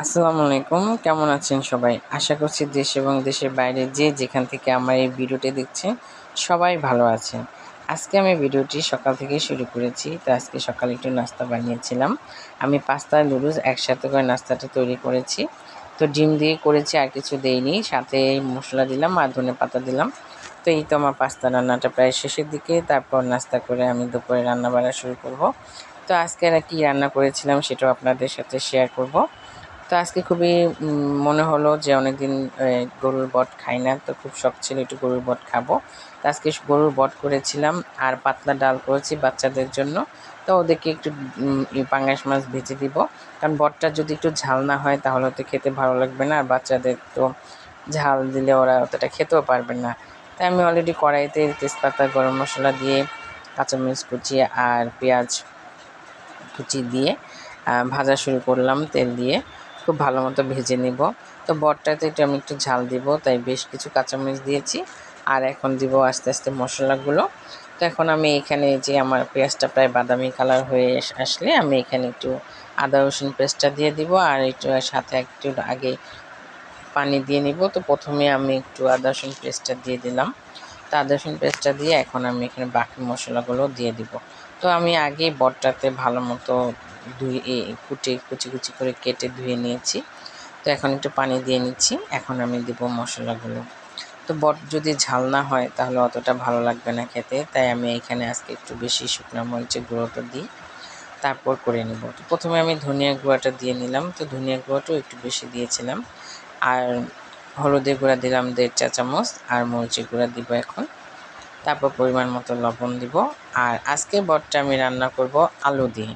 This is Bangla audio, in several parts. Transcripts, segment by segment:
আসসালামু আলাইকুম, কেমন আছেন সবাই? আশা করছি দেশ এবং দেশের বাইরে যে যেখান থেকে আমার এই ভিডিওটি দেখছেন সবাই ভালো আছেন। আজকে আমি ভিডিওটি সকাল থেকেই শুরু করেছি। তো আজকে সকালে একটু নাস্তা বানিয়েছিলাম। আমি পাস্তা আর নুডলস একসাথে করে নাস্তাটা তৈরি করেছি। তো ডিম দিয়ে করেছি, আর কিছু দেইনি। সাথে মসলা দিলাম আর ধনেপাতা দিলাম। তো এই তো আমার পাস্তা রান্নাটা প্রায় শেষের দিকে। তারপর নাস্তা করে আমি দুপুরে রান্নাবান্না শুরু করব। তো আজকে আর কি রান্না করেছিলাম সেটাও আপনাদের সাথে শেয়ার করব। তো আজকে খুবই মনে হলো যে অনেকদিন গরুর বট খাই না, তো খুব শখ ছিল একটু গরুর বট খাবো। তো আজকে গরুর বট করেছিলাম আর পাতলা ডাল করেছি বাচ্চাদের জন্য। তো ওদেরকে একটু পাঙ্গাস মাছ ভেজে দিব, কারণ বটটা যদি একটু ঝাল না হয় তাহলে তো খেতে ভালো লাগবে না, আর বাচ্চাদের তো ঝাল দিলে ওরা অতটা খেতেও পারবে না। তাই আমি অলরেডি কড়াইতে তেজপাতা গরম মশলা দিয়ে কাঁচামরিচ কুচি আর পেঁয়াজ কুচি দিয়ে ভাজা শুরু করলাম তেল দিয়ে। খুব ভালো মতো ভেজে নিব। তো বটটাতে একটু আমি একটু ঝাল দিব, তাই বেশ কিছু কাঁচামরিচ দিয়েছি। আর এখন দিব আস্তে আস্তে মশলাগুলো। তো এখন আমি এখানে যে আমার পেঁয়াজটা প্রায় বাদামি কালার হয়ে আসলে আমি এখানে একটু আদা রসুন পেস্টটা দিয়ে দিব, আর একটু সাথে একটু আগে পানি দিয়ে নিব। তো প্রথমে আমি একটু আদা রসুন পেস্টটা দিয়ে দিলাম। তো আদা রসুন পেস্টটা দিয়ে এখন আমি এখানে বাকি মশলাগুলো দিয়ে দিব। তো আমি আগেই বটটাতে ভালো মতো ধুয়ে কুচি কুচি করে কেটে ধুয়ে নিয়েছি। তো এখন একটু পানি দিয়ে নিচ্ছি, এখন আমি দিব মশলাগুলো। তো বট যদি ঝাল না হয় তাহলে অতটা ভালো লাগবে না খেতে, তাই আমি এখানে আজকে একটু বেশি শুকনো মরিচের গুঁড়োটা দিই, তারপর করে নেব। তো প্রথমে আমি ধনিয়া গুঁড়োটা দিয়ে নিলাম। তো ধনিয়া গুঁড়োটাও একটু বেশি দিয়েছিলাম। আর হলুদের গুঁড়া দিলাম 1.5 চা চামচ, আর মরিচের গুঁড়া দিব এখন। তারপর পরিমাণ মতো লবণ দিব। আর আজকে বটটা আমি রান্না করব আলু দিয়ে।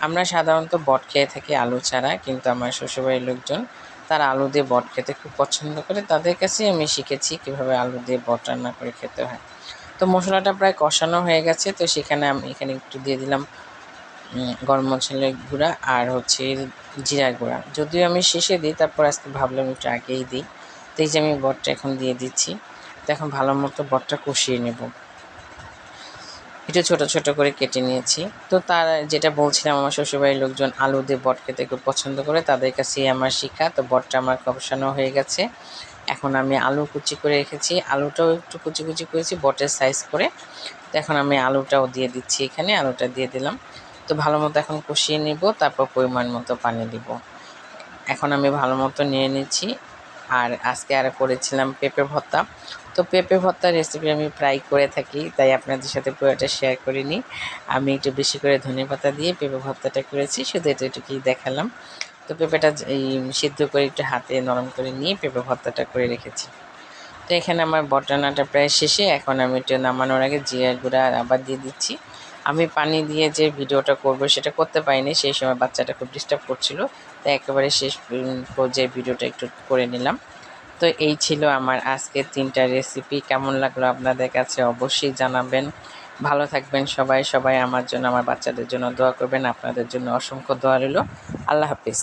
আমরা সাধারণত বট খেয়ে থাকি আলু ছাড়া, কিন্তু আমার শ্বশুরবাড়ির লোকজন তারা আলু দিয়ে বট খেতে খুব পছন্দ করে। তাদের কাছেই আমি শিখেছি কীভাবে আলু দিয়ে বট রান্না করে খেতে হয়। তো মশলাটা প্রায় কষানো হয়ে গেছে। তো সেখানে আমি এখানে একটু দিয়ে দিলাম গরম মশলার গুঁড়া আর হচ্ছে জিরার গুঁড়া। যদিও আমি শেষে দিই, তারপর আজকে ভাবলাম একটু আগেই দিই। তো এই যে আমি বটটা এখন দিয়ে দিচ্ছি। তো এখন ভালো মতো বটটা কষিয়ে নেব। একটু ছোট ছোট করে কেটে নিয়েছি। তো তার যেটা বলছিলাম, আমার শ্বশুরবাড়ির লোকজন আলু দিয়ে বট খেতে খুব পছন্দ করে, তাদের কাছেই আমার শিক্ষা। তো বটটা আমার কষানো হয়ে গেছে। এখন আমি আলু কুচি করে রেখেছি, আলুটাও একটু কুচি কুচি করেছি বটের সাইজ করে। তো এখন আমি আলুটাও দিয়ে দিচ্ছি, এখানে আলুটা দিয়ে দিলাম। তো ভালো মতো এখন কষিয়ে নিব, তারপর পরিমাণ মতো পানি দিব। এখন আমি ভালো মতো নিয়ে নিচ্ছি। আর আজকে আর করেছিলাম পেঁপে ভর্তা। তো পেঁপে ভর্তার রেসিপি আমি প্রায় করে থাকি, তাই আপনাদের সাথে পুরোটা শেয়ার করিনি। আমি একটু বেশি করে ধনেপাতা দিয়ে পেঁপে ভর্তাটা করেছি, শুধু এটুকুই দেখালাম। তো পেঁপেটা এই সিদ্ধ করে একটু হাতে নরম করে নিয়ে পেঁপে ভর্তাটা করে রেখেছি। তো এখানে আমার বট রান্নাটা প্রায় শেষে। এখন আমি একটু নামানোর আগে জিরার গুঁড়া আবার দিয়ে দিচ্ছি। আমি পানি দিয়ে যে ভিডিওটা করব সেটা করতে পারিনি, সেই সময় বাচ্চাটা খুব ডিস্টার্ব করছিল, তাই একেবারে শেষ পর্যায়ে ভিডিওটা একটু করে নিলাম। তো এই ছিল আমার আজকের 3টা রেসিপি। কেমন লাগলো আপনাদের কাছে অবশ্যই জানাবেন। ভালো থাকবেন সবাই। সবাই আমার জন্য, আমার বাচ্চাদের জন্য দোয়া করবেন। আপনাদের জন্য অসংখ্য দোয়া রইল। আল্লাহ হাফিজ।